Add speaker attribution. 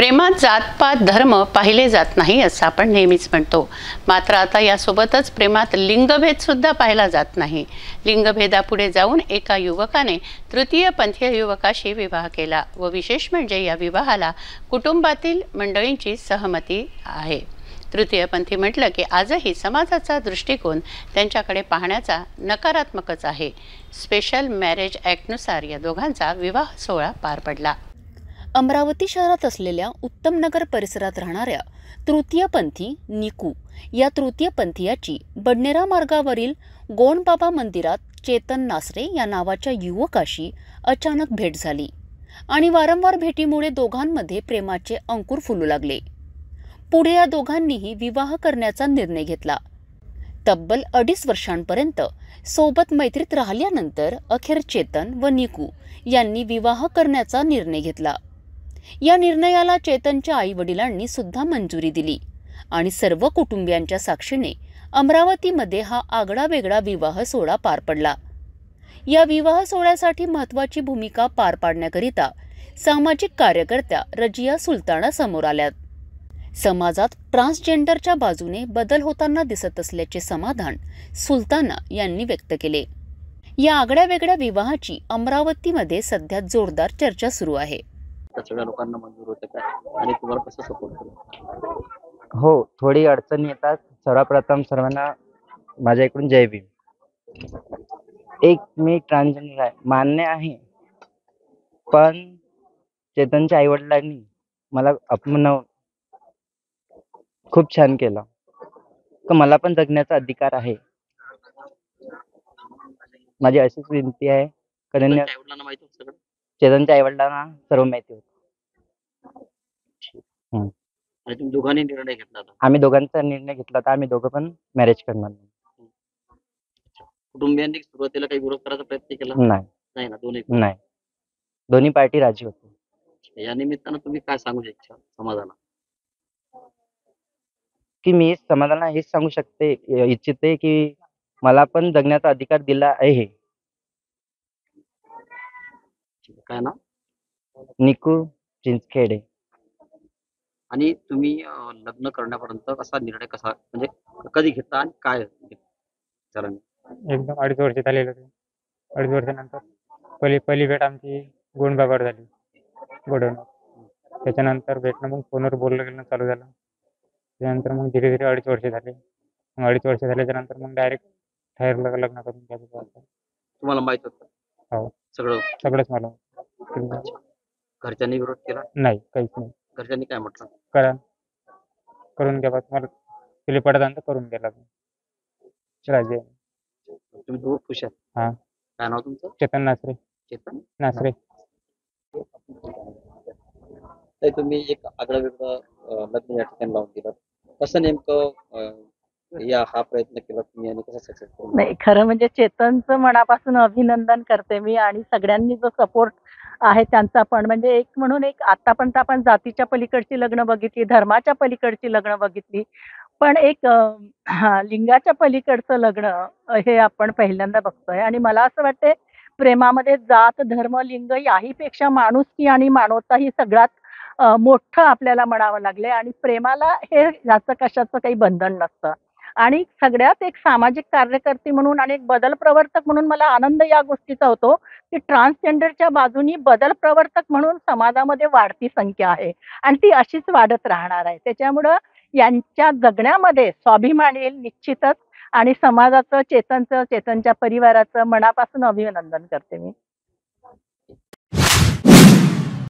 Speaker 1: प्रेमात जात-पात, धर्म पाहिले जात नाही असं आपण नेहमीच म्हणतो. मात्र आता यासोबतच प्रेमात लिंगभेद सुद्धा पाहिला जात नाही. लिंगभेदापुढे जाऊन एका युवकाने तृतीयपंथीय युवकाशी विवाह केला व विशेष म्हणजे या विवाहाला कुटुंबातील मंडळींची सहमती आहे. तृतीयपंथी म्हटलं की आजही समाजाचा दृष्टिकोन त्यांच्याकडे पाहण्याचा नकारात्मकच आहे. स्पेशल मॅरेज ॲक्टनुसार या दोघांचा विवाह सोहळा पार पडला.
Speaker 2: अमरावती शहरात असलेल्या उत्तमनगर परिसरात राहणाऱ्या तृतीयपंथी निकू या तृतीयपंथीयाची बडनेरा मार्गावरील गोंडबाबा मंदिरात चेतन नासरे या नावाच्या युवकाशी अचानक भेट झाली आणि वारंवार भेटीमुळे दोघांमध्ये प्रेमाचे अंकुर फुलू लागले. पुढे या दोघांनीही विवाह करण्याचा निर्णय घेतला. तब्बल 2.5 वर्षांपर्यंत सोबत मैत्रीत राहिल्यानंतर अखेर चेतन व निकू यांनी विवाह करण्याचा निर्णय घेतला. या निर्णयाला चेतनच्या आई-वडिलांनी सुद्धा मंजुरी दिली आणि सर्व कुटुंबियांच्या साक्षीने अमरावतीमध्ये हा आगळा-वेगळा विवाह सोहळा पार पडला. या विवाह सोहळ्यासाठी महत्त्वाची भूमिका पार पाडण्याकरिता सामाजिक कार्यकर्त्या रजिया सुलताना समोर आल्यात. समाजात ट्रान्सजेंडरच्या बाजूने बदल होताना दिसत असल्याचे समाधान सुलताना यांनी व्यक्त केले. या आगळ्या-वेगळ्या विवाहाची अमरावतीमध्ये सध्या जोरदार चर्चा सुरू आहे.
Speaker 3: सगळ्या लोकांना मंजूर होतं काय आणि तुम्हाला कसं सपोर्ट केलं?
Speaker 4: हो, थोडी अडचण येतात. सर्वप्रथम सर्वांना माझ्या इकडून जय भीम. मी ट्रान्सजेंडर आहे, मान्य आहे, पण चेतनच्या आईवडिलांनी मला अपमानवून खूप छान केलं. तर मला पण जगण्याचा अधिकार आहे. माझी अशीच विनंती आहे. कारण
Speaker 3: आईवडिलांना माहिती होतं सगळं?
Speaker 4: चेतनच्या आईवडिलांना सर्व माहिती होतं.
Speaker 3: आणि तुम्ही दोघांनी निर्णय घेतला होता?
Speaker 4: आम्ही दोघांचा निर्णय घेतला होता. आम्ही दोघं पण मॅरेज करणार नाही.
Speaker 3: कुटुंबियांनी सुरुवातीला काही विरोध करायचा प्रयत्न केला? नाही ना?
Speaker 4: दोन्ही पार्टी राजी होती.
Speaker 3: या निमित्तानं तुम्ही काय सांगू इच्छा समाजाला?
Speaker 4: की मी समाजाला हेच सांगू इच्छिते की मला पण जगण्याचा अधिकार दिला आहे.
Speaker 3: काय नाव?
Speaker 4: निकू चिंचखेडे.
Speaker 3: आणि तुम्ही लग्न करण्यापर्यंत कसा म्हणजे कधी घेतला आणि काय झालं?
Speaker 5: एकदम 2.5 वर्ष झालेलं होते. 2.5 वर्षानंतर पहिली भेट आमची गोंडबाबावर झाली, गोडाऊनवर. त्याच्यानंतर भेटणं मग फोनवर बोलणं गेलं चालू झालं. त्यानंतर मग धीरे 2.5 वर्ष झाले. मग 2.5 वर्ष झाल्याच्या नंतर मग डायरेक्ट ठरलं लग्न करून घ्यायचं.
Speaker 3: तुम्हाला माहित होतं?
Speaker 5: हो,
Speaker 3: सगळंच
Speaker 5: मला.
Speaker 3: घरच्यांनी विरोध केला?
Speaker 5: नाही, काहीच नाही.
Speaker 3: घरच्यांनी काय म्हटलं?
Speaker 5: करून घ्या, तुम्हाला तुला पडत करून घ्या लग्न. राजी आहे.
Speaker 3: तुम्ही दोघं खुश आहेत?
Speaker 5: हा.
Speaker 3: काय नाव तुमचं?
Speaker 5: चेतन नासरे.
Speaker 3: चेतन
Speaker 5: नासरे.
Speaker 3: तुम्ही एक आगळं वेगळं लग्न या ठिकाणी लावून दिलं. कसं नेमकं हा प्रयत्न केला तुम्ही आणि कसं सक्सेसफुल?
Speaker 6: नाही, खरं म्हणजे चेतनचं मनापासून अभिनंदन करते मी आणि सगळ्यांनी जो सपोर्ट आहे त्यांचा पण. म्हणजे एक म्हणून एक आतापर्यंत आपण जातीच्या पलीकडची लग्न बघितली, धर्माच्या पलीकडची लग्न बघितली, पण एक लिंगाच्या पलीकडचं लग्न हे आपण पहिल्यांदा बघतोय. आणि मला असं वाटते प्रेमामध्ये जात, धर्म, लिंग याहीपेक्षा माणुसकी आणि मानवता ही सगळ्यात मोठं आपल्याला म्हणावं लागले. आणि प्रेमाला हे याचं कशाचं काही बंधन नसतं. आणि सगळ्यात एक सामाजिक कार्यकर्ती म्हणून आणि एक बदल प्रवर्तक म्हणून मला आनंद या गोष्टीचा होतो की ट्रान्सजेंडरच्या बाजूनी बदल प्रवर्तक म्हणून समाजामध्ये वाढती संख्या आहे आणि ती अशीच वाढत राहणार आहे. त्याच्यामुळं यांच्या जगण्यामध्ये स्वाभिमान येईल निश्चितच. आणि समाजाचं, चेतनच्या परिवाराचं मनापासून अभिनंदन करते मी.